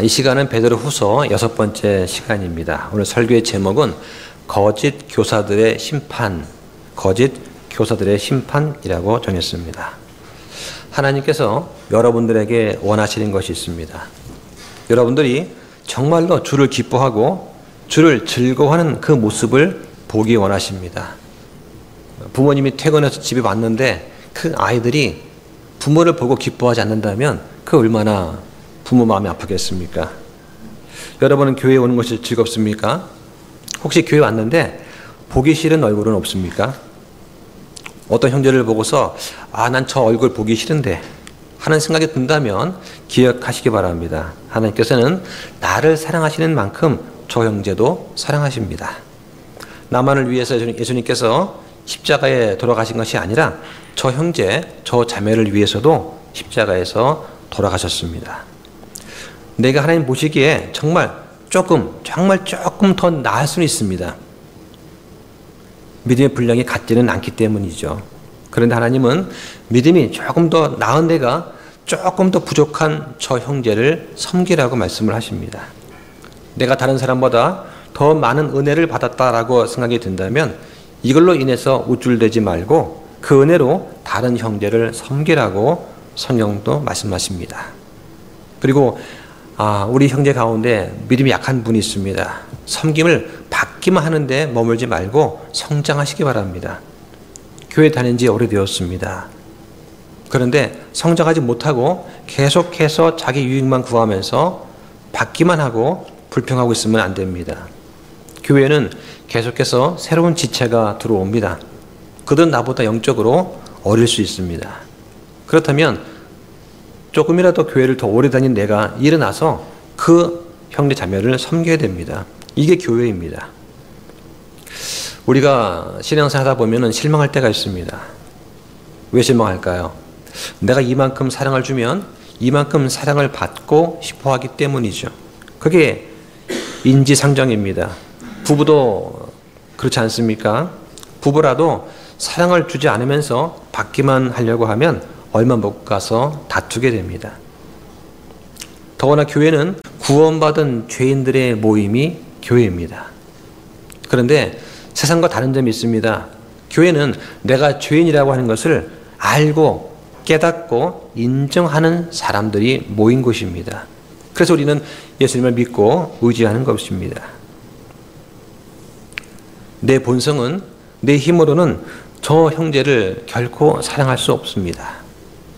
이 시간은 베드로후서 6번째 시간입니다. 오늘 설교의 제목은 거짓 교사들의 심판, 거짓 교사들의 심판이라고 정했습니다. 하나님께서 여러분들에게 원하시는 것이 있습니다. 여러분들이 정말로 주를 기뻐하고 주를 즐거워하는 그 모습을 보기 원하십니다. 부모님이 퇴근해서 집에 왔는데 그 아이들이 부모를 보고 기뻐하지 않는다면 그 얼마나 부모 마음이 아프겠습니까? 여러분은 교회에 오는 것이 즐겁습니까? 혹시 교회 왔는데 보기 싫은 얼굴은 없습니까? 어떤 형제를 보고서 난 저 얼굴 보기 싫은데 하는 생각이 든다면 기억하시기 바랍니다. 하나님께서는 나를 사랑하시는 만큼 저 형제도 사랑하십니다. 나만을 위해서 예수님께서 십자가에 돌아가신 것이 아니라 저 형제, 저 자매를 위해서도 십자가에서 돌아가셨습니다. 내가 하나님 보시기에 정말 조금 더 나을 수는 있습니다. 믿음의 분량이 같지는 않기 때문이죠. 그런데 하나님은 믿음이 조금 더 나은 내가 조금 더 부족한 저 형제를 섬기라고 말씀을 하십니다. 내가 다른 사람보다 더 많은 은혜를 받았다라고 생각이 든다면 이걸로 인해서 우쭐대지 말고 그 은혜로 다른 형제를 섬기라고 성경도 말씀하십니다. 그리고 우리 형제 가운데 믿음이 약한 분이 있습니다. 섬김을 받기만 하는데 머물지 말고 성장하시기 바랍니다. 교회 다닌 지 오래되었습니다. 그런데 성장하지 못하고 계속해서 자기 유익만 구하면서 받기만 하고 불평하고 있으면 안 됩니다. 교회는 계속해서 새로운 지체가 들어옵니다. 그들은 나보다 영적으로 어릴 수 있습니다. 그렇다면 조금이라도 교회를 더 오래 다닌 내가 일어나서 그 형제 자매를 섬겨야 됩니다. 이게 교회입니다. 우리가 신앙생활 하다 보면 실망할 때가 있습니다. 왜 실망할까요? 내가 이만큼 사랑을 주면 이만큼 사랑을 받고 싶어 하기 때문이죠. 그게 인지상정입니다. 부부도 그렇지 않습니까? 부부라도 사랑을 주지 않으면서 받기만 하려고 하면 얼마 못 가서 다투게 됩니다. 더구나 교회는 구원받은 죄인들의 모임이 교회입니다. 그런데 세상과 다른 점이 있습니다. 교회는 내가 죄인이라고 하는 것을 알고 깨닫고 인정하는 사람들이 모인 곳입니다. 그래서 우리는 예수님을 믿고 의지하는 것입니다. 내 본성은 내 힘으로는 저 형제를 결코 사랑할 수 없습니다.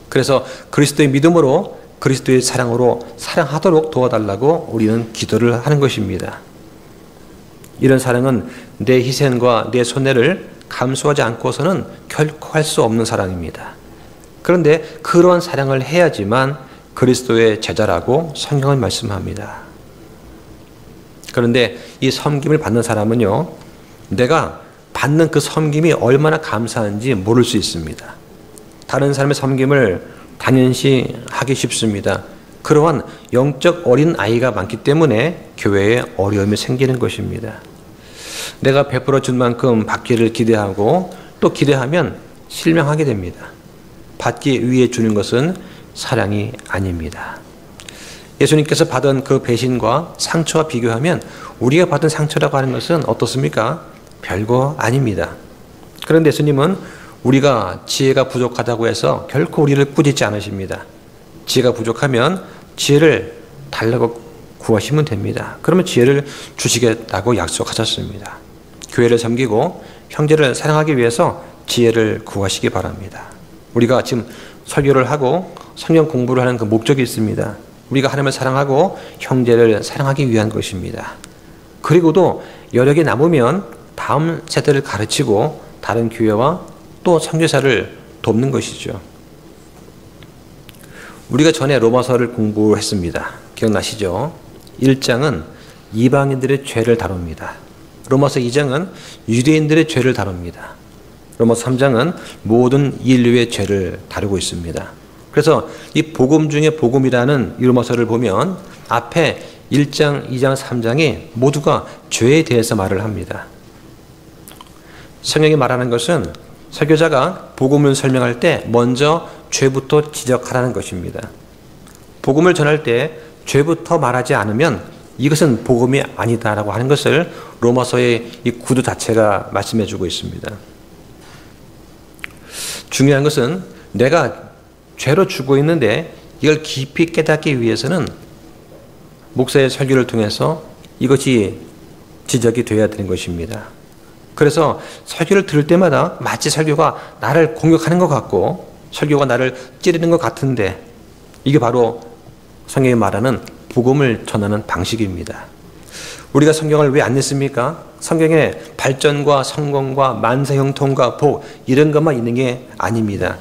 그래서 그리스도의 믿음으로 그리스도의 사랑으로 사랑하도록 도와달라고 우리는 기도를 하는 것입니다. 이런 사랑은 내 희생과 내 손해를 감수하지 않고서는 결코 할 수 없는 사랑입니다. 그런데 그러한 사랑을 해야지만 그리스도의 제자라고 성경은 말씀합니다. 그런데 이 섬김을 받는 사람은요, 내가 받는 그 섬김이 얼마나 감사한지 모를 수 있습니다. 다른 사람의 섬김을 당연시 하기 쉽습니다. 그러한 영적 어린 아이가 많기 때문에 교회에 어려움이 생기는 것입니다. 내가 베풀어 준 만큼 받기를 기대하고 또 기대하면 실망하게 됩니다. 받기 위해 주는 것은 사랑이 아닙니다. 예수님께서 받은 그 배신과 상처와 비교하면 우리가 받은 상처라고 하는 것은 어떻습니까? 별거 아닙니다. 그런데 예수님은 우리가 지혜가 부족하다고 해서 결코 우리를 꾸짖지 않으십니다. 지혜가 부족하면 지혜를 달라고 구하시면 됩니다. 그러면 지혜를 주시겠다고 약속하셨습니다. 교회를 섬기고 형제를 사랑하기 위해서 지혜를 구하시기 바랍니다. 우리가 지금 설교를 하고 성경 공부를 하는 그 목적이 있습니다. 우리가 하나님을 사랑하고 형제를 사랑하기 위한 것입니다. 그리고도 여력이 남으면 다음 세대를 가르치고 다른 교회와 또 선교사를 돕는 것이죠. 우리가 전에 로마서를 공부했습니다. 기억나시죠? 1장은 이방인들의 죄를 다룹니다. 로마서 2장은 유대인들의 죄를 다룹니다. 로마서 3장은 모든 인류의 죄를 다루고 있습니다. 그래서 이 복음 중에 복음이라는 이 로마서를 보면 앞에 1장, 2장, 3장이 모두가 죄에 대해서 말을 합니다. 성경이 말하는 것은 설교자가 복음을 설명할 때 먼저 죄부터 지적하라는 것입니다. 복음을 전할 때 죄부터 말하지 않으면 이것은 복음이 아니다라고 하는 것을 로마서의 이 구도 자체가 말씀해 주고 있습니다. 중요한 것은 내가 죄로 죽어 있는데 이걸 깊이 깨닫기 위해서는 목사의 설교를 통해서 이것이 지적이 되어야 되는 것입니다. 그래서 설교를 들을 때마다 마치 설교가 나를 공격하는 것 같고 설교가 나를 찌르는 것 같은데 이게 바로 성경이 말하는 복음을 전하는 방식입니다. 우리가 성경을 왜 안 읽습니까? 성경에 발전과 성공과 만세 형통과 복 이런 것만 있는 게 아닙니다.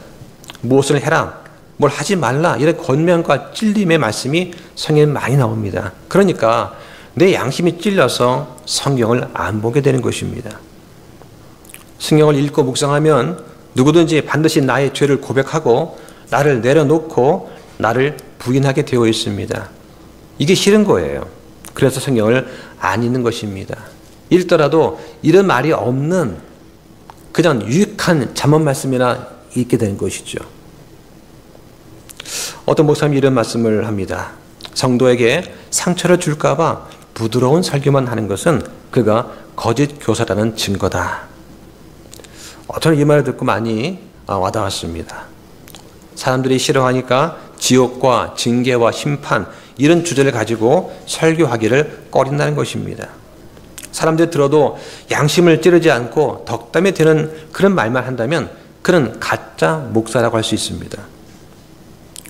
무엇을 해라, 뭘 하지 말라 이런 권면과 찔림의 말씀이 성경에 많이 나옵니다. 그러니까 내 양심이 찔려서 성경을 안 보게 되는 것입니다. 성경을 읽고 묵상하면 누구든지 반드시 나의 죄를 고백하고 나를 내려놓고 나를 부인하게 되어 있습니다. 이게 싫은 거예요. 그래서 성경을 안 읽는 것입니다. 읽더라도 이런 말이 없는 그냥 유익한 잠언 말씀이나 읽게 되는 것이죠. 어떤 목사님이 이런 말씀을 합니다. 성도에게 상처를 줄까 봐 부드러운 설교만 하는 것은 그가 거짓 교사라는 증거다. 저는 이 말을 듣고 많이 와닿았습니다. 사람들이 싫어하니까 지옥과 징계와 심판 이런 주제를 가지고 설교하기를 꺼린다는 것입니다. 사람들이 들어도 양심을 찌르지 않고 덕담이 되는 그런 말만 한다면 그는 가짜 목사라고 할 수 있습니다.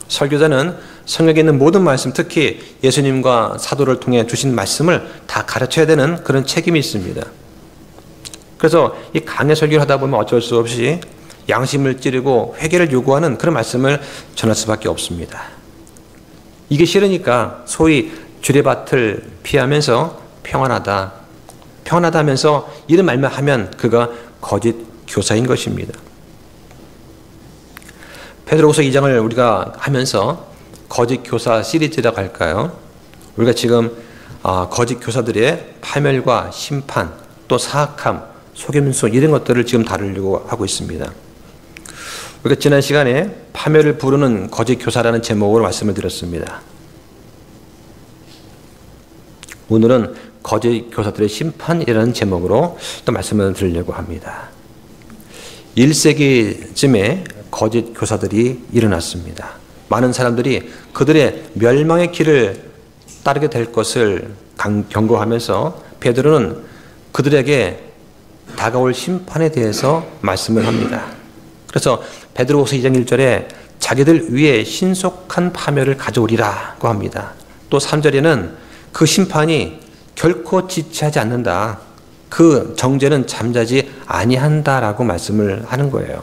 설교자는 성경에 있는 모든 말씀, 특히 예수님과 사도를 통해 주신 말씀을 다 가르쳐야 되는 그런 책임이 있습니다. 그래서 이 강의 설교를 하다 보면 어쩔 수 없이 양심을 찌르고 회개를 요구하는 그런 말씀을 전할 수밖에 없습니다. 이게 싫으니까 소위 주례밭을 피하면서 평안하다 하면서 이런 말만 하면 그가 거짓 교사인 것입니다. 베드로후서 2장을 우리가 하면서 거짓 교사 시리즈라고 할까요? 우리가 지금 거짓 교사들의 파멸과 심판, 또 사악함, 속임수 이런 것들을 지금 다루려고 하고 있습니다. 우리가 지난 시간에 파멸을 부르는 거짓 교사라는 제목으로 말씀을 드렸습니다. 오늘은 거짓 교사들의 심판이라는 제목으로 또 말씀을 드리려고 합니다. 1세기쯤에 거짓 교사들이 일어났습니다. 많은 사람들이 그들의 멸망의 길을 따르게 될 것을 경고하면서 베드로는 그들에게 다가올 심판에 대해서 말씀을 합니다. 그래서 베드로후서 2장 1절에 자기들 위에 신속한 파멸을 가져오리라고 합니다. 또 3절에는 그 심판이 결코 지체하지 않는다. 그 정죄는 잠자지 아니한다라고 말씀을 하는 거예요.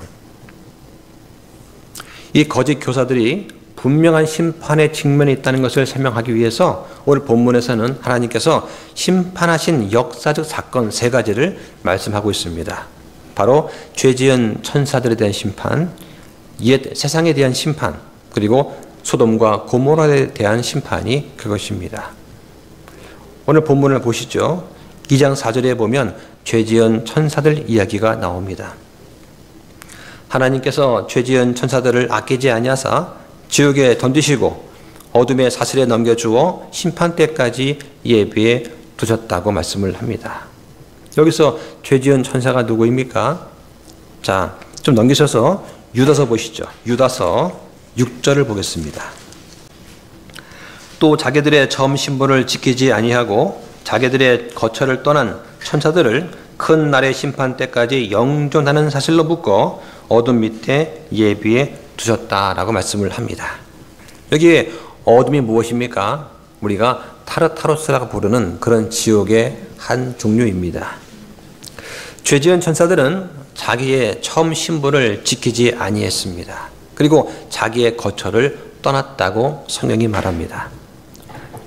이 거짓 교사들이 분명한 심판의 직면에 있다는 것을 설명하기 위해서 오늘 본문에서는 하나님께서 심판하신 역사적 사건 3가지를 말씀하고 있습니다. 바로 죄 지은 천사들에 대한 심판, 옛 세상에 대한 심판, 그리고 소돔과 고모라에 대한 심판이 그것입니다. 오늘 본문을 보시죠. 2장 4절에 보면 죄 지은 천사들 이야기가 나옵니다. 하나님께서 죄 지은 천사들을 아끼지 아니하사 지옥에 던지시고 어둠의 사슬에 넘겨주어 심판 때까지 예비해 두셨다고 말씀을 합니다. 여기서 죄 지은 천사가 누구입니까? 자, 좀 넘기셔서 유다서 보시죠. 유다서 6절을 보겠습니다. 또 자기들의 점 신분을 지키지 아니하고 자기들의 거처를 떠난 천사들을 큰 날의 심판 때까지 영존하는 사실로 묶어 어둠 밑에 예비해 두셨다라고 말씀을 합니다. 여기에 어둠이 무엇입니까? 우리가 타르타로스라고 부르는 그런 지옥의 한 종류입니다. 죄 지은 천사들은 자기의 처음 신분을 지키지 아니했습니다. 그리고 자기의 거처를 떠났다고 성경이 말합니다.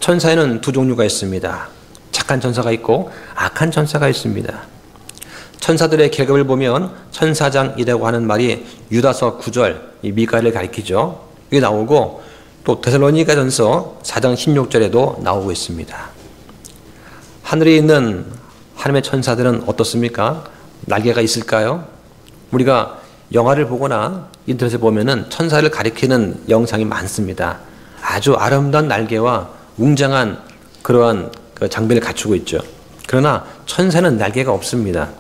천사에는 2종류가 있습니다. 착한 천사가 있고 악한 천사가 있습니다. 천사들의 계급을 보면 천사장이라고 하는 말이 유다서 9절 이 미가를 가리키죠. 이게 나오고 또 데살로니가전서 4장 16절에도 나오고 있습니다. 하늘에 있는 하나님의 천사들은 어떻습니까? 날개가 있을까요? 우리가 영화를 보거나 인터넷에 보면은 천사를 가리키는 영상이 많습니다. 아주 아름다운 날개와 웅장한 그러한 그 장비를 갖추고 있죠. 그러나 천사는 날개가 없습니다.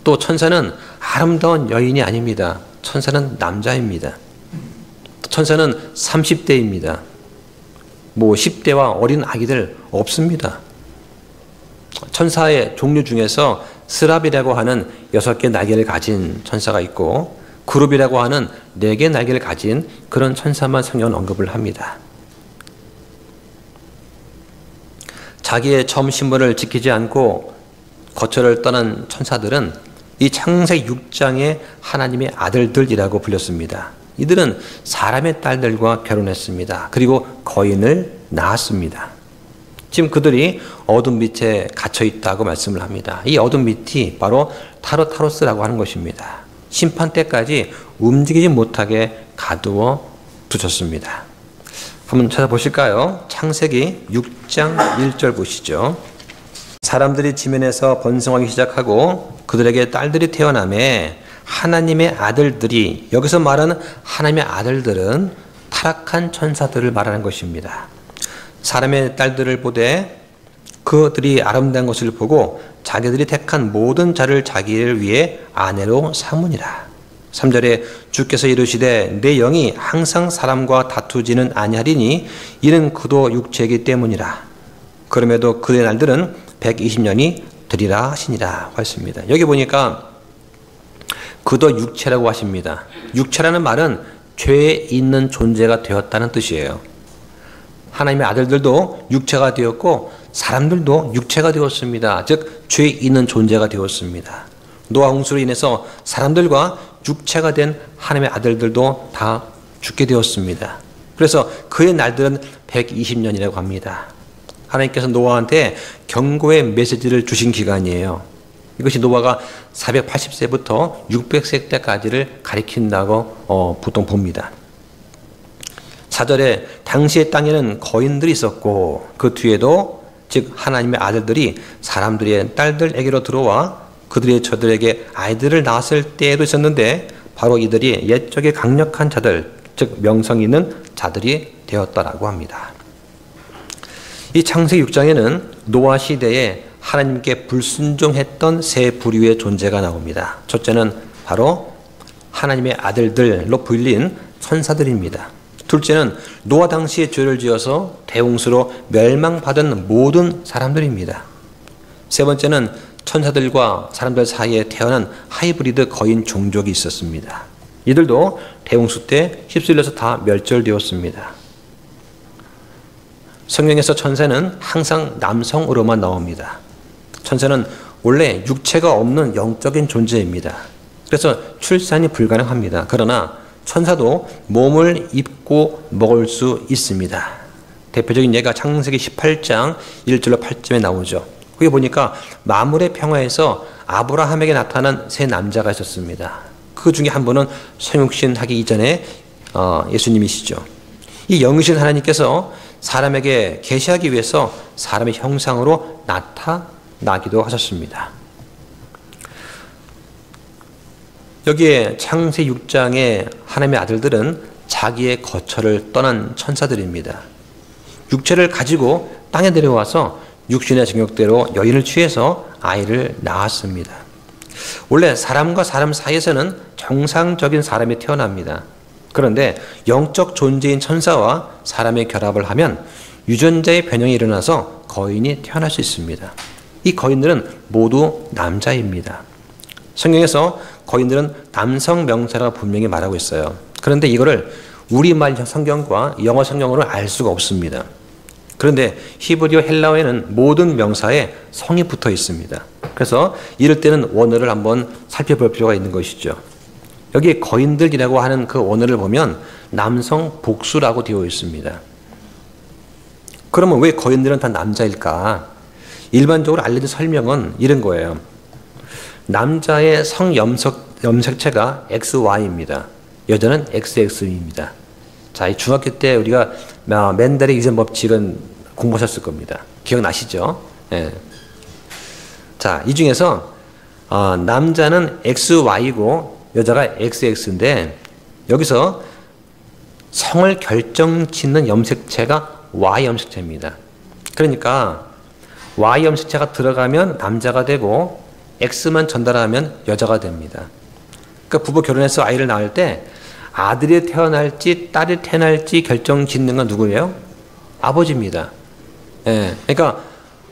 또 천사는 아름다운 여인이 아닙니다. 천사는 남자입니다. 천사는 30대입니다. 뭐 10대와 어린 아기들 없습니다. 천사의 종류 중에서 스랍이라고 하는 6개 날개를 가진 천사가 있고 그룹이라고 하는 4개 날개를 가진 그런 천사만 성경은 언급을 합니다. 자기의 처음 신분을 지키지 않고 거처를 떠난 천사들은 이 창세기 6장의 하나님의 아들들이라고 불렸습니다. 이들은 사람의 딸들과 결혼했습니다. 그리고 거인을 낳았습니다. 지금 그들이 어둠 밑에 갇혀 있다고 말씀을 합니다. 이 어둠 밑이 바로 타르타로스라고 하는 것입니다. 심판 때까지 움직이지 못하게 가두어 두셨습니다. 한번 찾아보실까요? 창세기 6장 1절 보시죠. 사람들이 지면에서 번성하기 시작하고 그들에게 딸들이 태어나매 하나님의 아들들이, 여기서 말하는 하나님의 아들들은 타락한 천사들을 말하는 것입니다. 사람의 딸들을 보되 그들이 아름다운 것을 보고 자기들이 택한 모든 자를 자기를 위해 아내로 삼으니라. 3절에 주께서 이르시되 내 영이 항상 사람과 다투지는 아니하리니 이는 그도 육체이기 때문이라. 그럼에도 그의 날들은 120년이 되리라 하시니라 하였습니다. 여기 보니까 그도 육체라고 하십니다. 육체라는 말은 죄에 있는 존재가 되었다는 뜻이에요. 하나님의 아들들도 육체가 되었고 사람들도 육체가 되었습니다. 즉 죄에 있는 존재가 되었습니다. 노아 홍수로 인해서 사람들과 육체가 된 하나님의 아들들도 다 죽게 되었습니다. 그래서 그의 날들은 120년이라고 합니다. 하나님께서 노아한테 경고의 메시지를 주신 기간이에요. 이것이 노아가 480세부터 600세 때까지를 가리킨다고 보통 봅니다. 4절에 당시의 땅에는 거인들이 있었고 그 뒤에도 즉 하나님의 아들들이 사람들의 딸들에게로 들어와 그들의 저들에게 아이들을 낳았을 때에도 있었는데 바로 이들이 옛적의 강력한 자들, 즉 명성 있는 자들이 되었다라고 합니다. 이 창세기 6장에는 노아 시대에 하나님께 불순종했던 세 부류의 존재가 나옵니다. 첫째는 바로 하나님의 아들들로 불린 천사들입니다. 둘째는 노아 당시에 죄를 지어서 대홍수로 멸망받은 모든 사람들입니다. 세 번째는 천사들과 사람들 사이에 태어난 하이브리드 거인 종족이 있었습니다. 이들도 대홍수 때 휩쓸려서 다 멸절되었습니다. 성경에서 천사는 항상 남성으로만 나옵니다. 천사는 원래 육체가 없는 영적인 존재입니다. 그래서 출산이 불가능합니다. 그러나 천사도 몸을 입고 먹을 수 있습니다. 대표적인 예가 창세기 18장 1절로 8절에 나오죠. 거기 보니까 만물의 평화에서 아브라함에게 나타난 세 남자가 있었습니다. 그 중에 한 분은 성육신 하기 이전에 예수님이시죠. 이 영이신 하나님께서 사람에게 계시하기 위해서 사람의 형상으로 나타나기도 하셨습니다. 여기에 창세기 6장의 하나님의 아들들은 자기의 거처를 떠난 천사들입니다. 육체를 가지고 땅에 내려와서 육신의 정욕대로 여인을 취해서 아이를 낳았습니다. 원래 사람과 사람 사이에서는 정상적인 사람이 태어납니다. 그런데 영적 존재인 천사와 사람의 결합을 하면 유전자의 변형이 일어나서 거인이 태어날 수 있습니다. 이 거인들은 모두 남자입니다. 성경에서 거인들은 남성 명사라고 분명히 말하고 있어요. 그런데 이거를 우리말 성경과 영어 성경으로 알 수가 없습니다. 그런데 히브리어 헬라어에는 모든 명사에 성이 붙어 있습니다. 그래서 이럴 때는 원어를 한번 살펴볼 필요가 있는 것이죠. 여기 거인들이라고 하는 그 원어를 보면 남성 복수라고 되어 있습니다. 그러면 왜 거인들은 다 남자일까? 일반적으로 알려진 설명은 이런 거예요. 남자의 염색체가 XY입니다. 여자는 XX입니다. 자, 이 중학교 때 우리가 맨델의 유전 법칙은 공부하셨을 겁니다. 기억나시죠? 예. 자, 이 중에서 남자는 XY고 여자가 XX인데 여기서 성을 결정짓는 염색체가 Y 염색체입니다. 그러니까 Y 염색체가 들어가면 남자가 되고 X만 전달하면 여자가 됩니다. 그러니까 부부 결혼해서 아이를 낳을 때 아들이 태어날지 딸이 태어날지 결정 짓는 건 누구예요? 아버지입니다. 예, 그러니까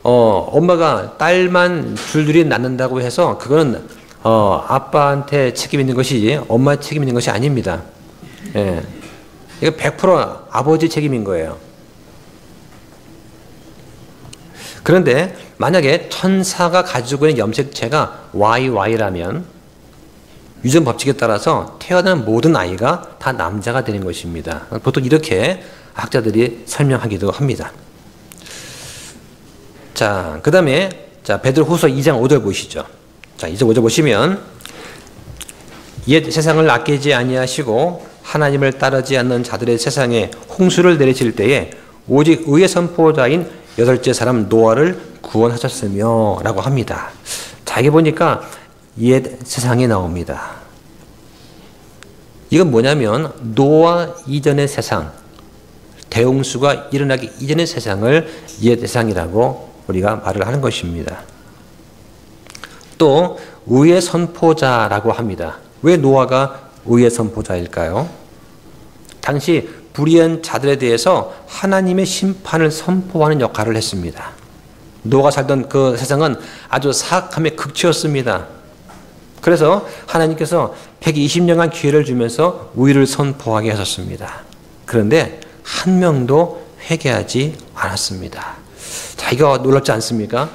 엄마가 딸만 줄줄이 낳는다고 해서 그거는 아빠한테 책임 있는 것이지 엄마 책임 있는 것이 아닙니다. 예, 이거 100% 아버지 책임인 거예요. 그런데 만약에 천사가 가지고 있는 염색체가 YY라면 유전 법칙에 따라서 태어난 모든 아이가 다 남자가 되는 것입니다. 보통 이렇게 학자들이 설명하기도 합니다. 자, 그 다음에 베드로후서 2장 5절 보시죠. 자, 2장 5절 보시면 옛 세상을 아끼지 아니하시고 하나님을 따르지 않는 자들의 세상에 홍수를 내리실 때에 오직 의의 선포자인 여덟째 사람 노아를 구원하셨으며 라고 합니다. 자, 이게 보니까 옛 세상이 나옵니다. 이건 뭐냐면 노아 이전의 세상, 대홍수가 일어나기 이전의 세상을 옛 세상이라고 우리가 말을 하는 것입니다. 또 의의 선포자라고 합니다. 왜 노아가 의의 선포자일까요? 당시 불의한 자들에 대해서 하나님의 심판을 선포하는 역할을 했습니다. 노아가 살던 그 세상은 아주 사악함의 극치였습니다. 그래서 하나님께서 120년간 기회를 주면서 의를 선포하게 하셨습니다. 그런데 한 명도 회개하지 않았습니다. 자, 이거 놀랍지 않습니까?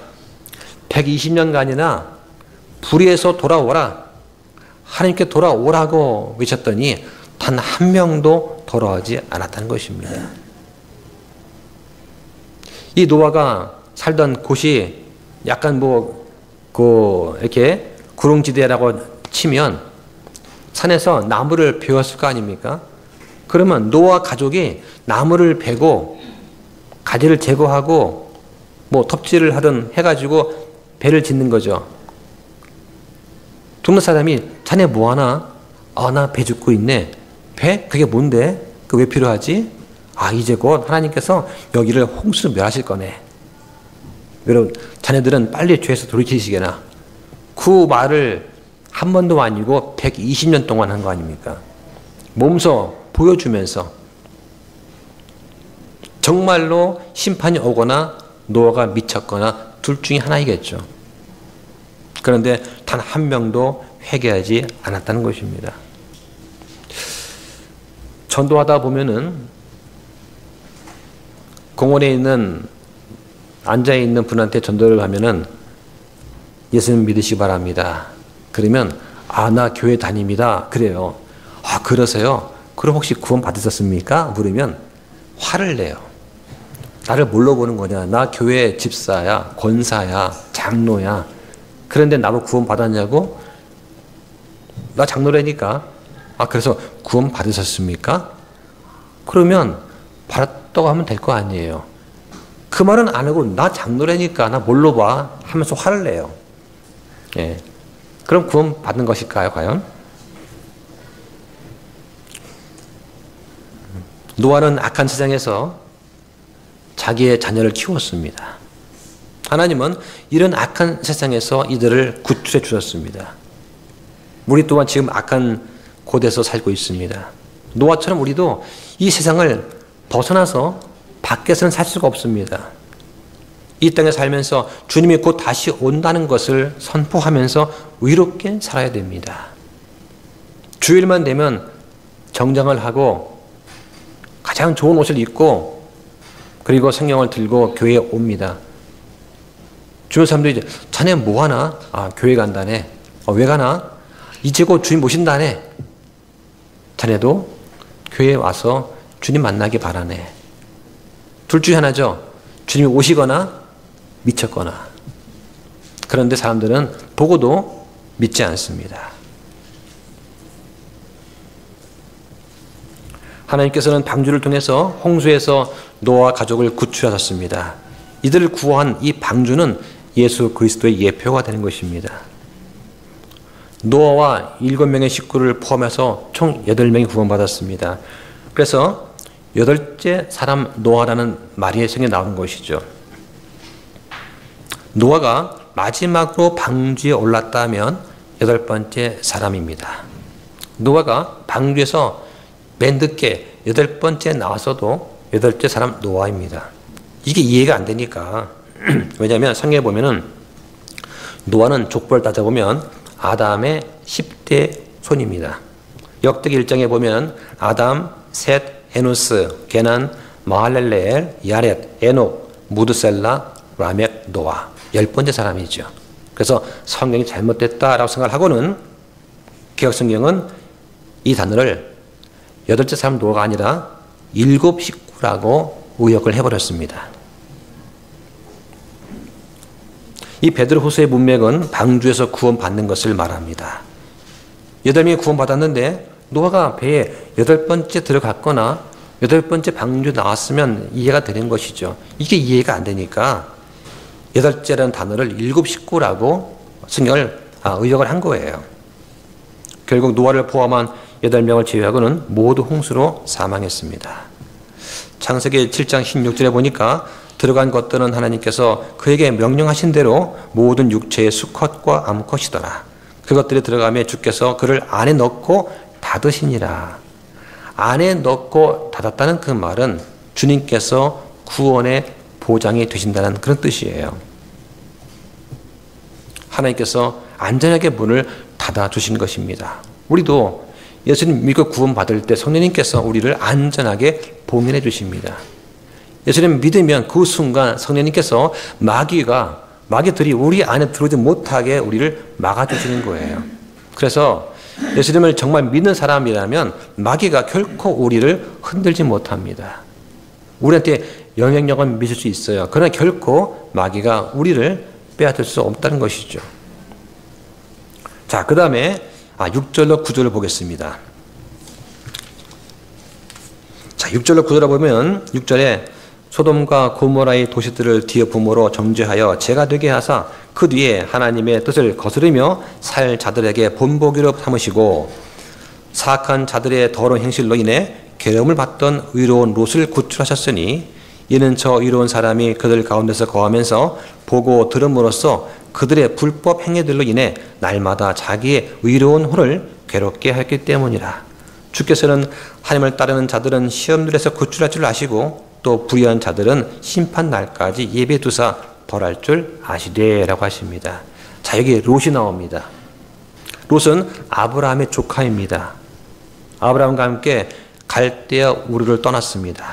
120년간이나 불의에서 돌아오라, 하나님께 돌아오라고 외쳤더니 단 한 명도 돌아오지 않았다는 것입니다. 이 노아가 살던 곳이 약간 이렇게 구릉지대라고 치면 산에서 나무를 베었을 거 아닙니까? 그러면 노아 가족이 나무를 베고 가지를 제거하고 톱질을 하든 해가지고 배를 짓는 거죠. 동네 사람이 자네 뭐하나? 나 배 짓고 있네. 배? 그게 뭔데? 그게 왜 필요하지? 이제 곧 하나님께서 여기를 홍수로 멸하실 거네. 여러분, 자네들은 빨리 죄에서 돌이키시게나. 그 말을 한 번도 아니고 120년 동안 한 거 아닙니까? 몸소 보여주면서 정말로 심판이 오거나 노아가 미쳤거나 둘 중에 하나이겠죠. 그런데 단 한 명도 회개하지 않았다는 것입니다. 전도하다 보면은 공원에 있는 앉아있는 분한테 전도를 하면은 예수님 믿으시기 바랍니다. 그러면 나 교회 다닙니다. 그래요. 그러세요? 그럼 혹시 구원 받으셨습니까? 물으면 화를 내요. 나를 뭘로 보는 거냐? 나 교회 집사야, 권사야, 장로야. 그런데 나보고 구원 받았냐고? 나 장로라니까. 그래서 구원 받으셨습니까? 그러면 받았다고 하면 될 거 아니에요. 그 말은 안 하고 나 장로라니까 나 뭘로 봐? 하면서 화를 내요. 예. 그럼 구원 받는 것일까요, 과연? 노아는 악한 세상에서 자기의 자녀를 키웠습니다. 하나님은 이런 악한 세상에서 이들을 구출해 주셨습니다. 우리 또한 지금 악한 곳에서 살고 있습니다. 노아처럼 우리도 이 세상을 벗어나서 밖에서는 살 수가 없습니다. 이 땅에 살면서 주님이 곧 다시 온다는 것을 선포하면서 의롭게 살아야 됩니다. 주일만 되면 정장을 하고 가장 좋은 옷을 입고 그리고 성경을 들고 교회에 옵니다. 주변 사람들이 자네 뭐 하나? 교회 간다네. 왜 가나? 이제 곧 주님 모신다네. 자네도 교회에 와서 주님 만나기 바라네. 둘 중에 하나죠. 주님이 오시거나 미쳤거나. 그런데 사람들은 보고도 믿지 않습니다. 하나님께서는 방주를 통해서 홍수에서 노아와 가족을 구출하셨습니다. 이들을 구한 이 방주는 예수 그리스도의 예표가 되는 것입니다. 노아와 7명의 식구를 포함해서 총 8명이 구원받았습니다. 그래서 8째 사람 노아라는 말이 성경에 나오는 것이죠. 노아가 마지막으로 방주에 올랐다면 8번째 사람입니다. 노아가 방주에서 맨 늦게 8번째 나왔어도 8째 사람 노아입니다. 이게 이해가 안 되니까. 왜냐하면 성경에 보면은 노아는 족보를 따져보면 아담의 10대 손입니다. 역대기 1장에 보면 아담, 셋, 에노스, 게난, 마할렐레엘, 야렛, 에녹, 무드셀라, 라멕, 노아 10번째 사람이죠. 그래서 성경이 잘못됐다라고 생각을 하고는 개역성경은 이 단어를 8째 사람 노아가 아니라 7 식구라고 의역을 해버렸습니다. 이 베드로후서의 문맥은 방주에서 구원받는 것을 말합니다. 8명이 구원받았는데 노아가 배에 8번째 들어갔거나 8번째 방주에 나왔으면 이해가 되는 것이죠. 이게 이해가 안 되니까 8째라는 단어를 7 식구라고 성경을 의역을 한 거예요. 결국 노아를 포함한 8명을 제외하고는 모두 홍수로 사망했습니다. 창세기 7장 16절에 보니까 들어간 것들은 하나님께서 그에게 명령하신 대로 모든 육체의 수컷과 암컷이더라. 그것들이 들어가며 주께서 그를 안에 넣고 닫으시니라. 안에 넣고 닫았다는 그 말은 주님께서 구원의 보장이 되신다는 그런 뜻이에요. 하나님께서 안전하게 문을 닫아주신 것입니다. 우리도 예수님 믿고 구원받을 때 성령님께서 우리를 안전하게 봉인해 주십니다. 예수님 믿으면 그 순간 성령님께서 마귀들이 우리 안에 들어오지 못하게 우리를 막아주시는 거예요. 그래서 예수님을 정말 믿는 사람이라면 마귀가 결코 우리를 흔들지 못합니다. 우리한테 영향력은 미칠 수 있어요. 그러나 결코 마귀가 우리를 빼앗을 수 없다는 것이죠. 자, 그 다음에 6절로 9절을 보겠습니다. 자, 6절로 9절을 보면 6절에 소돔과 고모라의 도시들을 뒤엎음으로 정죄하여 죄가 되게 하사 그 뒤에 하나님의 뜻을 거스르며 살 자들에게 본보기로 삼으시고 사악한 자들의 더러운 행실로 인해 괴로움을 받던 의로운 롯을 구출하셨으니 이는 저 의로운 사람이 그들 가운데서 거하면서 보고 들음으로써 그들의 불법 행위들로 인해 날마다 자기의 의로운 혼을 괴롭게 했기 때문이라. 주께서는 하나님을 따르는 자들은 시험들에서 구출할 줄 아시고 또 불의한 자들은 심판 날까지 예배 두사 벌할 줄 아시되라고 하십니다. 자, 여기 롯이 나옵니다. 롯은 아브라함의 조카입니다. 아브라함과 함께 갈대아 우르를 떠났습니다.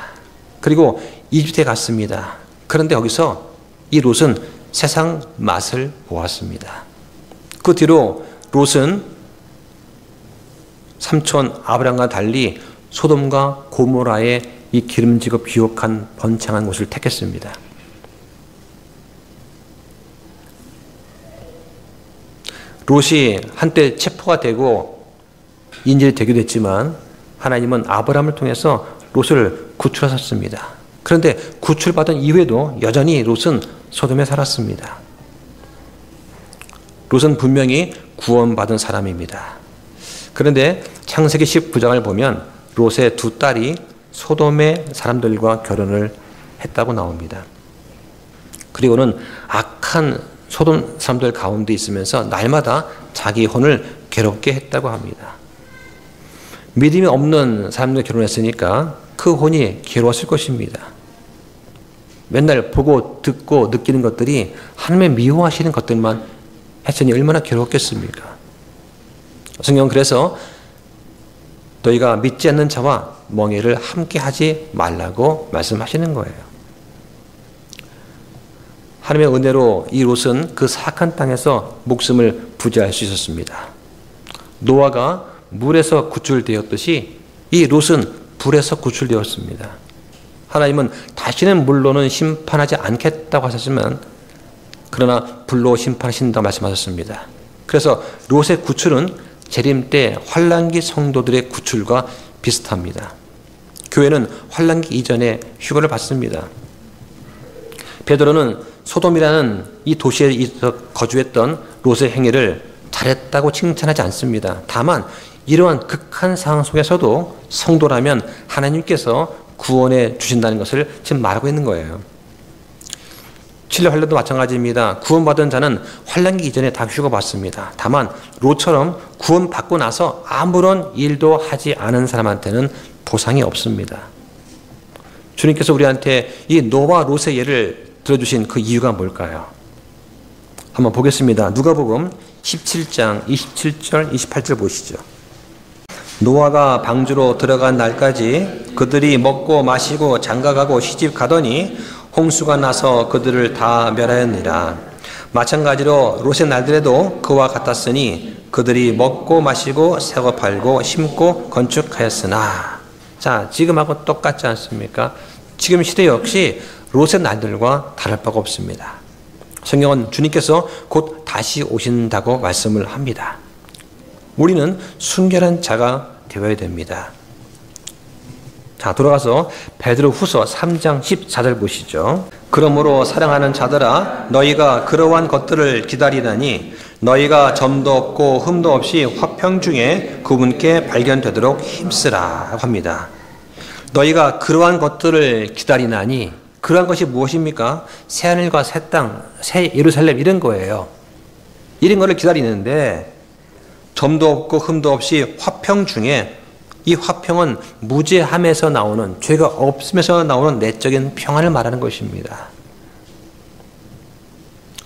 그리고 이집트에 갔습니다. 그런데 여기서 이 롯은 세상 맛을 보았습니다. 그 뒤로 롯은 삼촌 아브라함과 달리 소돔과 고모라의 이 기름지고 비옥한 번창한 곳을 택했습니다. 롯이 한때 체포가 되고 인질이 되기도 했지만 하나님은 아브라함을 통해서 롯을 구출하셨습니다. 그런데 구출받은 이후에도 여전히 롯은 소돔에 살았습니다. 롯은 분명히 구원받은 사람입니다. 그런데 창세기 19장을 보면 롯의 두 딸이 소돔의 사람들과 결혼을 했다고 나옵니다. 그리고는 악한 소돔 사람들 가운데 있으면서 날마다 자기 혼을 괴롭게 했다고 합니다. 믿음이 없는 사람들 결혼했으니까 그 혼이 괴로웠을 것입니다. 맨날 보고 듣고 느끼는 것들이 하나님의 미워하시는 것들만 했으니 얼마나 괴로웠겠습니까? 성경은 그래서 너희가 믿지 않는 자와 멍에를 함께 하지 말라고 말씀하시는 거예요. 하나님의 은혜로 이 롯은 그 사악한 땅에서 목숨을 부지할 수 있었습니다. 노아가 물에서 구출되었듯이 이 롯은 불에서 구출되었습니다. 하나님은 다시는 물로는 심판하지 않겠다고 하셨지만 그러나 불로 심판하신다고 말씀하셨습니다. 그래서 롯의 구출은 재림 때 환난기 성도들의 구출과 비슷합니다. 교회는 환난기 이전에 휴거를 받습니다. 베드로는 소돔이라는 이 도시에 거주했던 롯의 행위를 잘했다고 칭찬하지 않습니다. 다만 이러한 극한 상황 속에서도 성도라면 하나님께서 구원해 주신다는 것을 지금 말하고 있는 거예요. 7년 환란도 마찬가지입니다. 구원받은 자는 환란기 이전에 다 휴거받습니다. 다만 롯처럼 구원받고 나서 아무런 일도 하지 않은 사람한테는 보상이 없습니다. 주님께서 우리한테 이 노아와 롯의 예를 들어주신 그 이유가 뭘까요? 한번 보겠습니다. 누가복음 17장 27절 28절 보시죠. 노아가 방주로 들어간 날까지 그들이 먹고 마시고 장가가고 시집 가더니 홍수가 나서 그들을 다 멸하였느니라. 마찬가지로 롯의 날들에도 그와 같았으니 그들이 먹고 마시고 새거 팔고 심고 건축하였으나. 자, 지금하고 똑같지 않습니까? 지금 시대 역시 롯의 날들과 다를 바가 없습니다. 성경은 주님께서 곧 다시 오신다고 말씀을 합니다. 우리는 순결한 자가 되어야 됩니다. 자, 돌아가서 베드로후서 3장 14절 보시죠. 그러므로 사랑하는 자들아 너희가 그러한 것들을 기다리다니 너희가 점도 없고 흠도 없이 화평 중에 그분께 발견되도록 힘쓰라 합니다. 너희가 그러한 것들을 기다리나니 그러한 것이 무엇입니까? 새하늘과 새 땅, 새 예루살렘 이런 거예요. 이런 거를 기다리는데 점도 없고 흠도 없이 화평 중에 이 화평은 무죄함에서 나오는 죄가 없음에서 나오는 내적인 평안을 말하는 것입니다.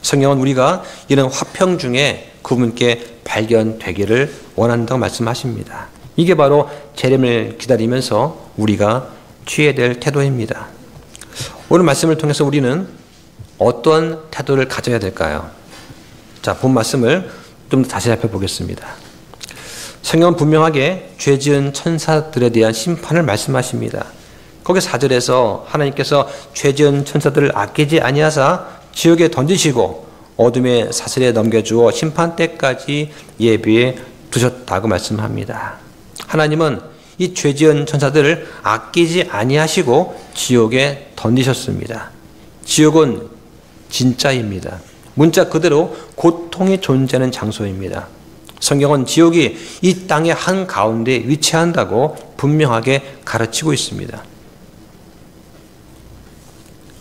성경은 우리가 이런 화평 중에 그분께 발견되기를 원한다고 말씀하십니다. 이게 바로 재림을 기다리면서 우리가 취해야 될 태도입니다. 오늘 말씀을 통해서 우리는 어떤 태도를 가져야 될까요? 자, 본 말씀을 좀 더 다시 살펴보겠습니다. 성경은 분명하게 죄 지은 천사들에 대한 심판을 말씀하십니다. 거기 4절에서 하나님께서 죄 지은 천사들을 아끼지 아니하사 지옥에 던지시고 어둠의 사슬에 넘겨주어 심판 때까지 예비해 두셨다고 말씀합니다. 하나님은 이 죄 지은 천사들을 아끼지 아니하시고 지옥에 던지셨습니다. 지옥은 진짜입니다. 문자 그대로 고통이 존재하는 장소입니다. 성경은 지옥이 이 땅의 한가운데 위치한다고 분명하게 가르치고 있습니다.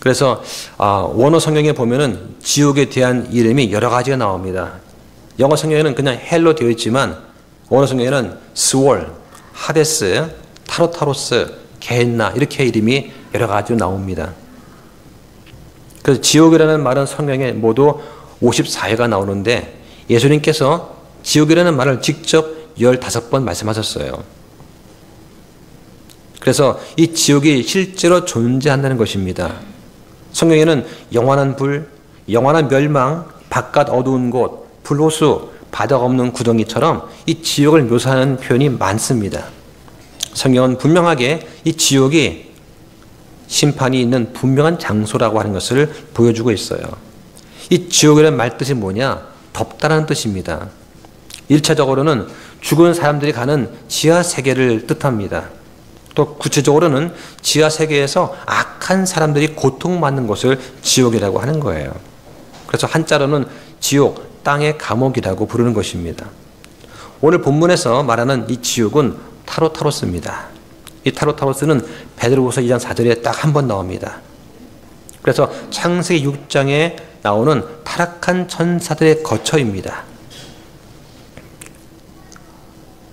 그래서 원어 성경에 보면은 지옥에 대한 이름이 여러 가지가 나옵니다. 영어 성경에는 그냥 헬로 되어 있지만 원어 성경에는 스월, 하데스, 타로타로스, 게헨나 이렇게 이름이 여러 가지로 나옵니다. 그래서 지옥이라는 말은 성경에 모두 54회가 나오는데 예수님께서 지옥이라는 말을 직접 15번 말씀하셨어요. 그래서 이 지옥이 실제로 존재한다는 것입니다. 성경에는 영원한 불, 영원한 멸망, 바깥 어두운 곳, 불호수, 바닥 없는 구덩이처럼 이 지옥을 묘사하는 표현이 많습니다. 성경은 분명하게 이 지옥이 심판이 있는 분명한 장소라고 하는 것을 보여주고 있어요. 이 지옥이라는 말 뜻이 뭐냐? 덥다는 뜻입니다. 1차적으로는 죽은 사람들이 가는 지하 세계를 뜻합니다. 또 구체적으로는 지하 세계에서 악한 사람들이 고통받는 것을 지옥이라고 하는 거예요. 그래서 한자로는 지옥, 땅의 감옥이라고 부르는 것입니다. 오늘 본문에서 말하는 이 지옥은 타로타로스입니다. 이 타로타로스는 베드로후서 2장 4절에 딱 한 번 나옵니다. 그래서 창세기 6장에 나오는 타락한 천사들의 거처입니다.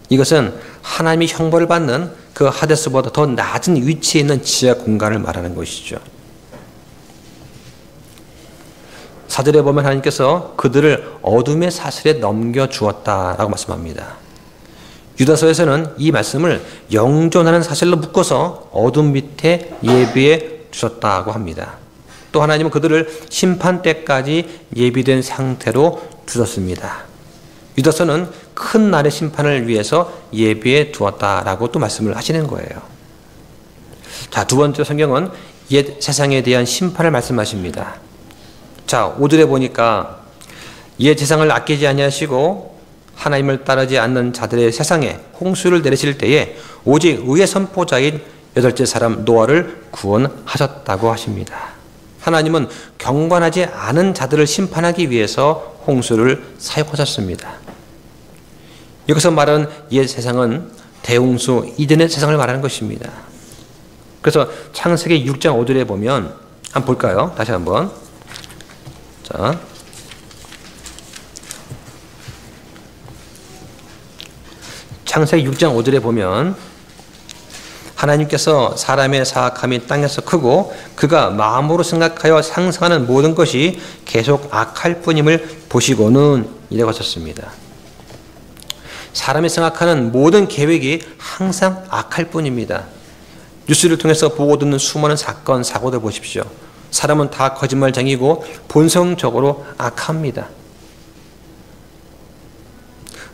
이것은 하나님이 형벌을 받는 그 하데스보다 더 낮은 위치에 있는 지하 공간을 말하는 것이죠. 4절에 보면 하나님께서 그들을 어둠의 사슬에 넘겨주었다라고 말씀합니다. 유다서에서는 이 말씀을 영존하는 사슬로 묶어서 어둠 밑에 예비해 두셨다고 합니다. 또 하나님은 그들을 심판 때까지 예비된 상태로 두셨습니다. 유다서는 큰 날의 심판을 위해서 예비해 두었다라고 또 말씀을 하시는 거예요. 자, 두 번째 성경은 옛 세상에 대한 심판을 말씀하십니다. 자, 5절에 보니까 옛 세상을 아끼지 아니하시고 하나님을 따르지 않는 자들의 세상에 홍수를 내리실 때에 오직 의의 선포자인 여덟째 사람 노아를 구원하셨다고 하십니다. 하나님은 경건하지 않은 자들을 심판하기 위해서 홍수를 사용하셨습니다. 여기서 말하는 옛 세상은 대홍수 이전의 세상을 말하는 것입니다. 그래서 창세기 6장 5절에 보면 한번 볼까요? 다시 한번. 자, 창세기 6장 5절에 보면 하나님께서 사람의 사악함이 땅에서 크고 그가 마음으로 생각하여 상상하는 모든 것이 계속 악할 뿐임을 보시고는 이라고 하셨습니다. 사람이 생각하는 모든 계획이 항상 악할 뿐입니다. 뉴스를 통해서 보고 듣는 수많은 사건, 사고들 보십시오. 사람은 다 거짓말쟁이고 본성적으로 악합니다.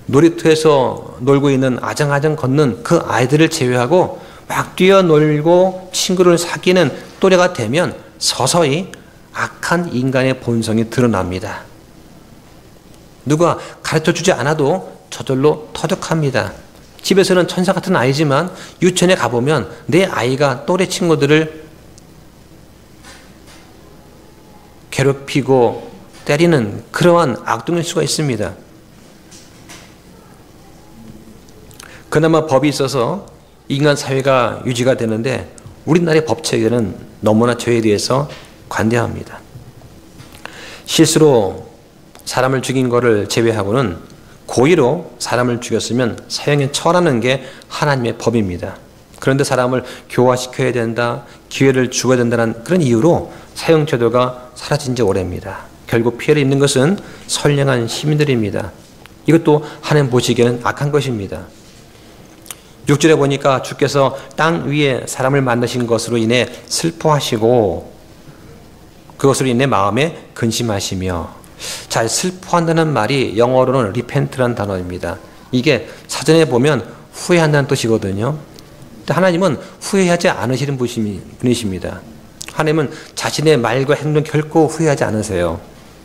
놀이터에서 놀고 있는 아장아장 걷는 그 아이들을 제외하고 막 뛰어놀고 친구를 사귀는 또래가 되면 서서히 악한 인간의 본성이 드러납니다. 누가 가르쳐주지 않아도 저절로 터득합니다. 집에서는 천사 같은 아이지만 유치원에 가보면 내 아이가 또래 친구들을 괴롭히고 때리는 그러한 악동일 수가 있습니다. 그나마 법이 있어서 인간 사회가 유지가 되는데 우리나라의 법 체계는 너무나 저에 대해서 관대합니다. 실수로 사람을 죽인 것을 제외하고는 고의로 사람을 죽였으면 사형에 처하는 게 하나님의 법입니다. 그런데 사람을 교화시켜야 된다, 기회를 주어야 된다는 그런 이유로 사형 제도가 사라진 지 오래입니다. 결국 피해를 입는 것은 선량한 시민들입니다. 이것도 하나님 보시기에는 악한 것입니다. 6절에 보니까 주께서 땅 위에 사람을 만드신 것으로 인해 슬퍼하시고 그것으로 인해 마음에 근심하시며. 자, 슬퍼한다는 말이 영어로는 repent라는 단어입니다. 이게 사전에 보면 후회한다는 뜻이거든요. 근데 하나님은 후회하지 않으시는 분이십니다. 하나님은 자신의 말과 행동 결코 후회하지 않으세요.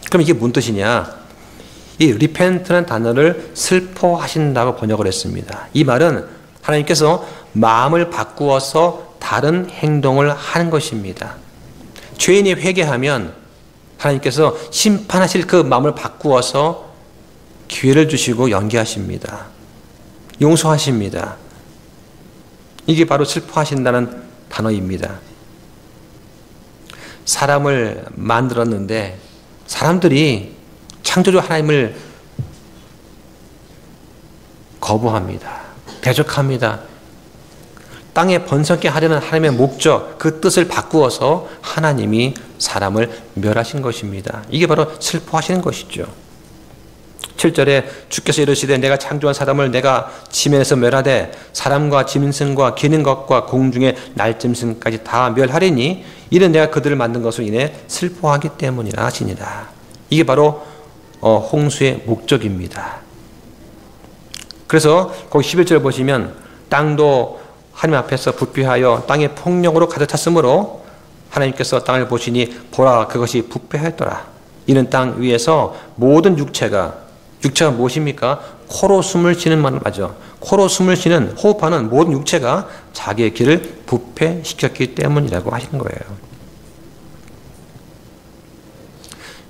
그럼 이게 무슨 뜻이냐? 이 repent라는 단어를 슬퍼하신다고 번역을 했습니다. 이 말은 하나님께서 마음을 바꾸어서 다른 행동을 하는 것입니다. 죄인이 회개하면 하나님께서 심판하실 그 마음을 바꾸어서 기회를 주시고 연기하십니다. 용서하십니다. 이게 바로 슬퍼하신다는 단어입니다. 사람을 만들었는데 사람들이 창조주 하나님을 거부합니다. 대적합니다. 땅에 번성케 하려는 하나님의 목적, 그 뜻을 바꾸어서 하나님이 사람을 멸하신 것입니다. 이게 바로 슬퍼하시는 것이죠. 7절에 주께서 이르시되 내가 창조한 사람을 내가 지면에서 멸하되 사람과 짐승과 기는 것과 공중의 날짐승까지 다 멸하리니 이는 내가 그들을 만든 것으로 인해 슬퍼하기 때문이라 하시니라. 이게 바로 홍수의 목적입니다. 그래서 거기 11절 보시면 땅도 하나님 앞에서 부패하여 땅의 폭력으로 가득 찼으므로 하나님께서 땅을 보시니 보라 그것이 부패하였더라. 이는 땅 위에서 모든 육체가 무엇입니까? 코로 숨을 쉬는 말 맞죠. 코로 숨을 쉬는 호흡하는 모든 육체가 자기의 길을 부패시켰기 때문이라고 하시는 거예요.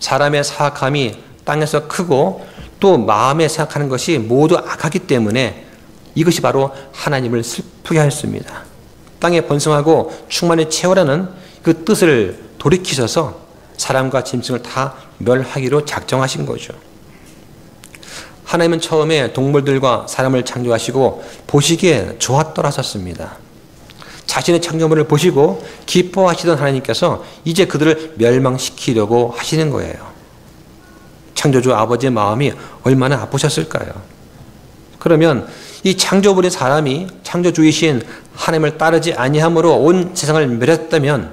사람의 사악함이 땅에서 크고 또 마음에 생각하는 것이 모두 악하기 때문에 이것이 바로 하나님을 슬프게 하였습니다. 땅에 번성하고 충만히 채우라는 그 뜻을 돌이키셔서 사람과 짐승을 다 멸하기로 작정하신 거죠. 하나님은 처음에 동물들과 사람을 창조하시고 보시기에 좋았더라 하셨습니다. 자신의 창조물을 보시고 기뻐하시던 하나님께서 이제 그들을 멸망시키려고 하시는 거예요. 창조주 아버지의 마음이 얼마나 아프셨을까요? 그러면 이 창조물인 사람이 창조주이신 하나님을 따르지 아니함으로 온 세상을 멸했다면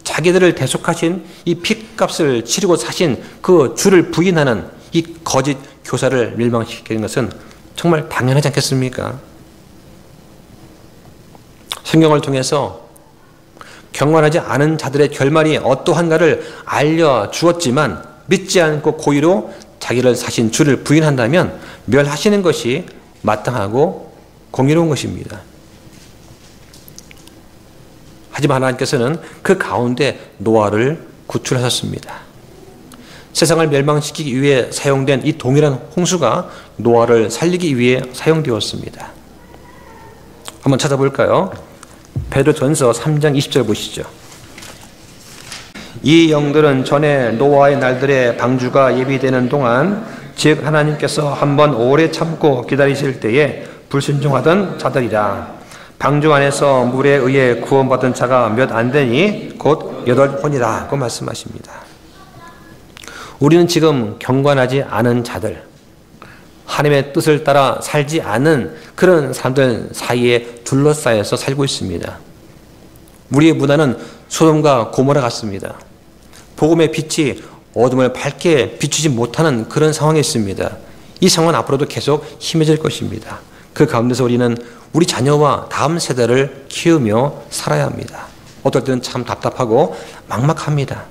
자기들을 대속하신 이 핏값을 치르고 사신 그 주를 부인하는 이 거짓 교사를 멸망시키는 것은 정말 당연하지 않겠습니까? 성경을 통해서 경건하지 않은 자들의 결말이 어떠한가를 알려주었지만 믿지 않고 고의로 자기를 사신 주를 부인한다면 멸하시는 것이 마땅하고 공의로운 것입니다. 하지만 하나님께서는 그 가운데 노아를 구출하셨습니다. 세상을 멸망시키기 위해 사용된 이 동일한 홍수가 노아를 살리기 위해 사용되었습니다. 한번 찾아볼까요? 베드로전서 3장 20절 보시죠. 이 영들은 전에 노아의 날들에 방주가 예비되는 동안 즉 하나님께서 한번 오래 참고 기다리실 때에 불순종하던 자들이라. 방주 안에서 물에 의해 구원받은 자가 몇 안 되니 곧 8번이라 고 말씀하십니다. 우리는 지금 경건하지 않은 자들, 하나님의 뜻을 따라 살지 않은 그런 사람들 사이에 둘러싸여서 살고 있습니다. 우리의 문화는 소돔과 고모라 같습니다. 복음의 빛이 어둠을 밝게 비추지 못하는 그런 상황에 있습니다. 이 상황은 앞으로도 계속 심해질 것입니다. 그 가운데서 우리는 우리 자녀와 다음 세대를 키우며 살아야 합니다. 어떨 때는 참 답답하고 막막합니다.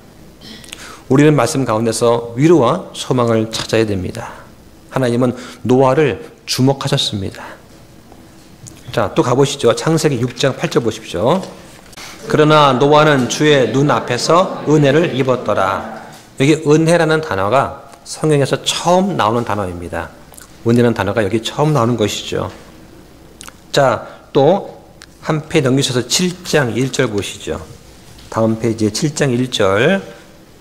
우리는 말씀 가운데서 위로와 소망을 찾아야 됩니다. 하나님은 노아를 주목하셨습니다. 자, 또 가보시죠. 창세기 6장 8절 보십시오. 그러나 노아는 주의 눈 앞에서 은혜를 입었더라. 여기 은혜라는 단어가 성경에서 처음 나오는 단어입니다. 은혜라는 단어가 여기 처음 나오는 것이죠. 자, 또 한 페이지 넘기셔서 7장 1절 보시죠. 다음 페이지에 7장 1절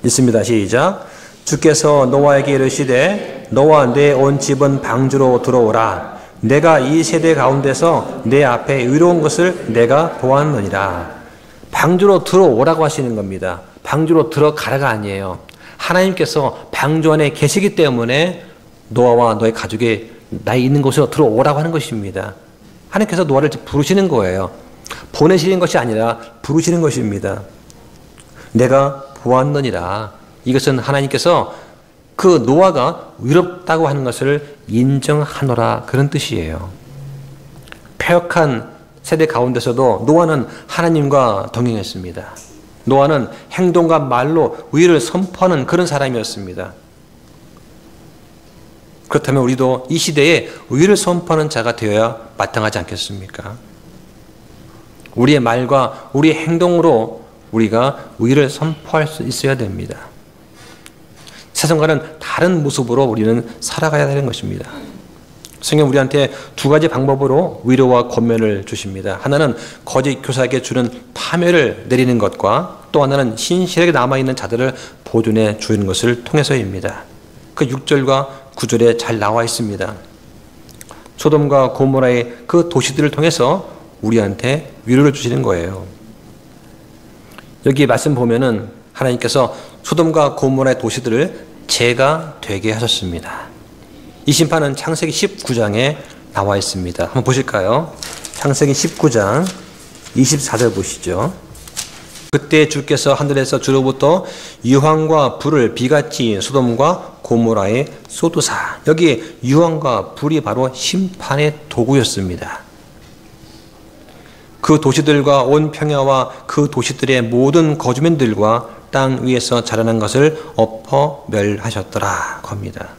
있습니다. 시작. 주께서 노아에게 이르시되 너와 내 온 집은 방주로 들어오라. 내가 이 세대 가운데서 내 앞에 의로운 것을 내가 보았느니라. 방주로 들어오라고 하시는 겁니다. 방주로 들어가라가 아니에요. 하나님께서 방주 안에 계시기 때문에 노아와 너의 가족이 나의 있는 곳으로 들어오라고 하는 것입니다. 하나님께서 노아를 부르시는 거예요. 보내시는 것이 아니라 부르시는 것입니다. 내가 보았느니라. 이것은 하나님께서 그 노아가 위롭다고 하는 것을 인정하노라, 그런 뜻이에요. 패역한 세대 가운데서도 노아는 하나님과 동행했습니다. 노아는 행동과 말로 의를 선포하는 그런 사람이었습니다. 그렇다면 우리도 이 시대에 의를 선포하는 자가 되어야 마땅하지 않겠습니까? 우리의 말과 우리의 행동으로 우리가 의를 선포할 수 있어야 됩니다. 세상과는 다른 모습으로 우리는 살아가야 되는 것입니다. 성경 우리한테 두 가지 방법으로 위로와 권면을 주십니다. 하나는 거짓 교사에게 주는 파멸을 내리는 것과 또 하나는 신실하게 남아있는 자들을 보존해 주는 것을 통해서입니다. 그 6절과 9절에 잘 나와 있습니다. 소돔과 고모라의 그 도시들을 통해서 우리한테 위로를 주시는 거예요. 여기 말씀 보면은 하나님께서 소돔과 고모라의 도시들을 죄가 되게 하셨습니다. 이 심판은 창세기 19장에 나와 있습니다. 한번 보실까요? 창세기 19장 24절 보시죠. 그때 주께서 하늘에서 주로부터 유황과 불을 비같이 소돔과 고모라에 쏟으사. 여기 유황과 불이 바로 심판의 도구였습니다. 그 도시들과 온 평야와 그 도시들의 모든 거주민들과 땅 위에서 자라난 것을 엎어 멸하셨더라 겁니다.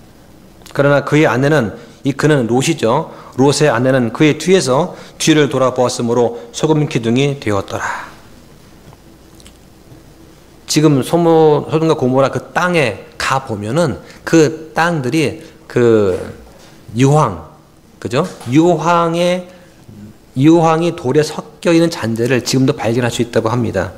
그러나 그의 아내는, 그는 롯이죠. 롯의 아내는 그의 뒤에서 뒤를 돌아보았으므로 소금 기둥이 되었더라. 지금 소돔과 고모라 그 땅에 가 보면은 그 땅들이 그 유황, 그죠? 유황이 돌에 섞여 있는 잔재를 지금도 발견할 수 있다고 합니다.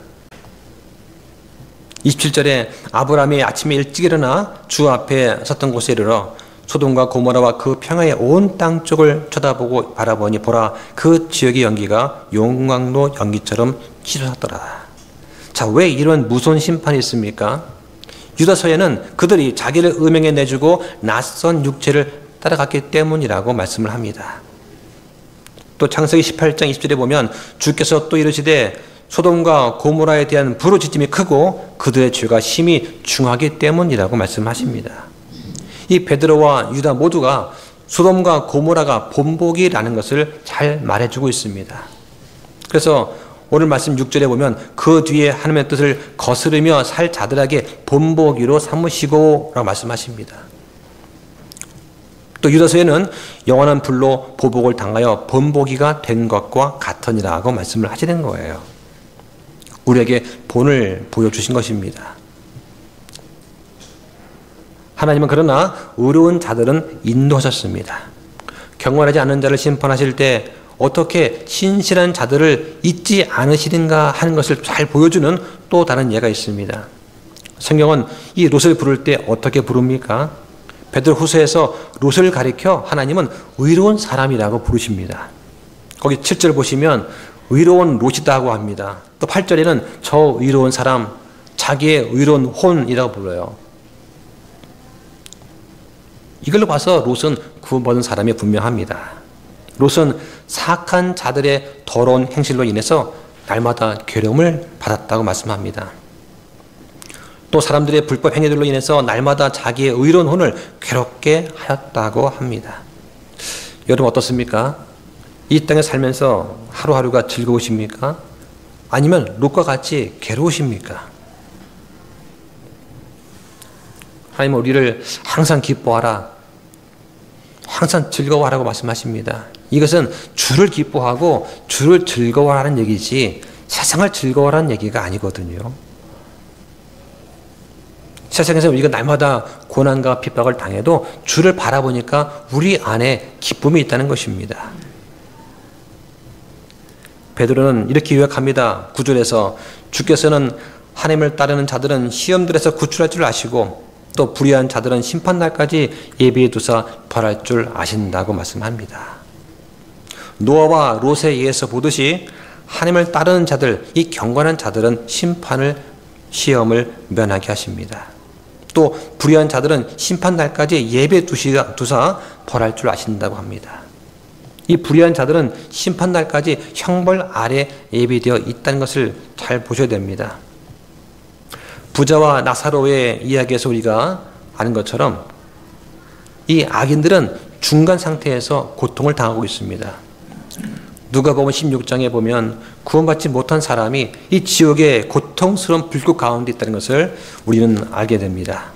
27절에 아브라함이 아침에 일찍 일어나 주 앞에 섰던 곳에 이르러 소돔과 고모라와 그 평야의 온 땅 쪽을 쳐다보고 바라보니 보라, 그 지역의 연기가 용광로 연기처럼 치솟았더라. 자, 왜 이런 무서운 심판이 있습니까? 유다서에는 그들이 자기를 음행에 내주고 낯선 육체를 따라갔기 때문이라고 말씀을 합니다. 또 창세기 18장 20절에 보면 주께서 또 이르시되 소돔과 고모라에 대한 부르짖음이 크고 그들의 죄가 심히 중하기 때문이라고 말씀하십니다. 이 베드로와 유다 모두가 소돔과 고모라가 본보기라는 것을 잘 말해주고 있습니다. 그래서 오늘 말씀 6절에 보면 그 뒤에 하나님의 뜻을 거스르며 살 자들에게 본보기로 삼으시고 라고 말씀하십니다. 또 유다서에는 영원한 불로 보복을 당하여 본보기가 된 것과 같으니라고 말씀을 하시는 거예요. 우리에게 본을 보여주신 것입니다. 하나님은 그러나 의로운 자들은 인도하셨습니다. 경건하지 않은 자를 심판하실 때 어떻게 신실한 자들을 잊지 않으시는가 하는 것을 잘 보여주는 또 다른 예가 있습니다. 성경은 이 롯을 부를 때 어떻게 부릅니까? 베드로후서에서 롯을 가리켜 하나님은 의로운 사람이라고 부르십니다. 거기 7절 보시면 의로운 롯이다고 합니다. 또 8절에는 저 의로운 사람, 자기의 의로운 혼이라고 불러요. 이걸로 봐서 롯은 구원받은 사람이 분명합니다. 롯은 사악한 자들의 더러운 행실로 인해서 날마다 괴로움을 받았다고 말씀합니다. 또 사람들의 불법 행위들로 인해서 날마다 자기의 의로운 혼을 괴롭게 하였다고 합니다. 여러분 어떻습니까? 이 땅에 살면서 하루하루가 즐거우십니까? 아니면 롯과 같이 괴로우십니까? 하나님은 우리를 항상 기뻐하라, 항상 즐거워하라고 말씀하십니다. 이것은 주를 기뻐하고 주를 즐거워하라는 얘기지 세상을 즐거워하라는 얘기가 아니거든요. 세상에서 우리가 날마다 고난과 핍박을 당해도 주를 바라보니까 우리 안에 기쁨이 있다는 것입니다. 베드로는 이렇게 요약합니다. 9절에서 주께서는 하나님을 따르는 자들은 시험들에서 구출할 줄 아시고 또 불의한 자들은 심판날까지 예비해 두사 벌할 줄 아신다고 말씀합니다. 노아와 롯에 의해서 보듯이 하나님을 따르는 자들, 이 경건한 자들은 시험을 면하게 하십니다. 또 불의한 자들은 심판날까지 예비해 두사 벌할 줄 아신다고 합니다. 이 불의한 자들은 심판날까지 형벌 아래 예비되어 있다는 것을 잘 보셔야 됩니다. 부자와 나사로의 이야기에서 우리가 아는 것처럼 이 악인들은 중간 상태에서 고통을 당하고 있습니다. 누가복음 16장에 보면 구원받지 못한 사람이 이 지옥의 고통스러운 불꽃 가운데 있다는 것을 우리는 알게 됩니다.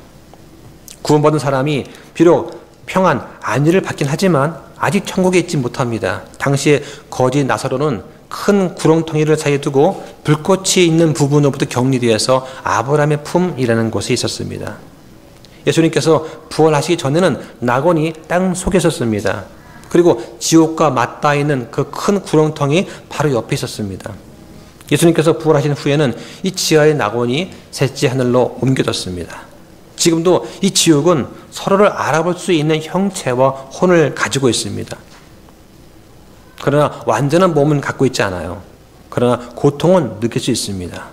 구원받은 사람이 비록 평안, 안위를 받긴 하지만 아직 천국에 있지 못합니다. 당시에 거지 나사로는 큰 구렁텅이를 사이에 두고 불꽃이 있는 부분으로부터 격리되어서 아브라함의 품이라는 곳에 있었습니다. 예수님께서 부활하시기 전에는 낙원이 땅 속에 있었습니다. 그리고 지옥과 맞닿아 있는 그 큰 구렁텅이 바로 옆에 있었습니다. 예수님께서 부활하신 후에는 이 지하의 낙원이 셋째 하늘로 옮겨졌습니다. 지금도 이 지옥은 서로를 알아볼 수 있는 형체와 혼을 가지고 있습니다. 그러나 완전한 몸은 갖고 있지 않아요. 그러나 고통은 느낄 수 있습니다.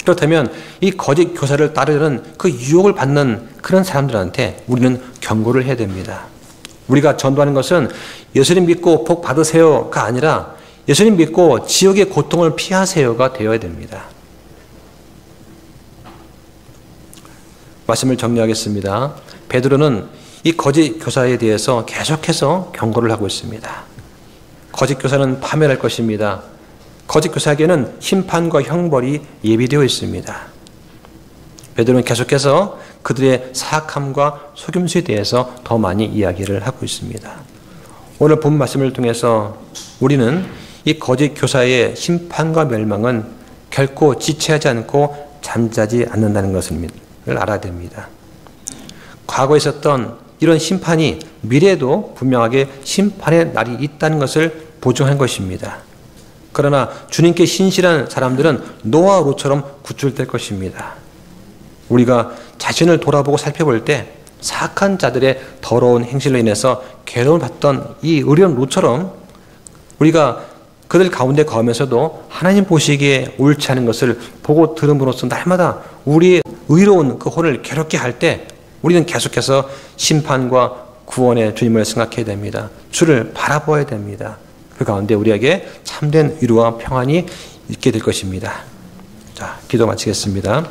그렇다면 이 거짓 교사를 따르는 그 유혹을 받는 그런 사람들한테 우리는 경고를 해야 됩니다. 우리가 전도하는 것은 예수님 믿고 복 받으세요가 아니라 예수님 믿고 지옥의 고통을 피하세요가 되어야 됩니다. 말씀을 정리하겠습니다. 베드로는 이 거짓 교사에 대해서 계속해서 경고를 하고 있습니다. 거짓 교사는 파멸할 것입니다. 거짓 교사에게는 심판과 형벌이 예비되어 있습니다. 베드로는 계속해서 그들의 사악함과 속임수에 대해서 더 많이 이야기를 하고 있습니다. 오늘 본 말씀을 통해서 우리는 이 거짓 교사의 심판과 멸망은 결코 지체하지 않고 잠자지 않는다는 것을 알아야 됩니다. 과거에 있었던 이런 심판이 미래에도 분명하게 심판의 날이 있다는 것을 보증한 것입니다. 그러나 주님께 신실한 사람들은 노아 롯처럼 구출될 것입니다. 우리가 자신을 돌아보고 살펴볼 때 사악한 자들의 더러운 행실로 인해서 괴로움을 받던 이 의로운 롯처럼 우리가 그들 가운데 거하면서도 하나님 보시기에 옳지 않은 것을 보고 들음으로써 날마다 우리의 의로운 그 혼을 괴롭게 할 때 우리는 계속해서 심판과 구원의 주님을 생각해야 됩니다. 주를 바라보아야 됩니다. 그 가운데 우리에게 참된 위로와 평안이 있게 될 것입니다. 자, 기도 마치겠습니다.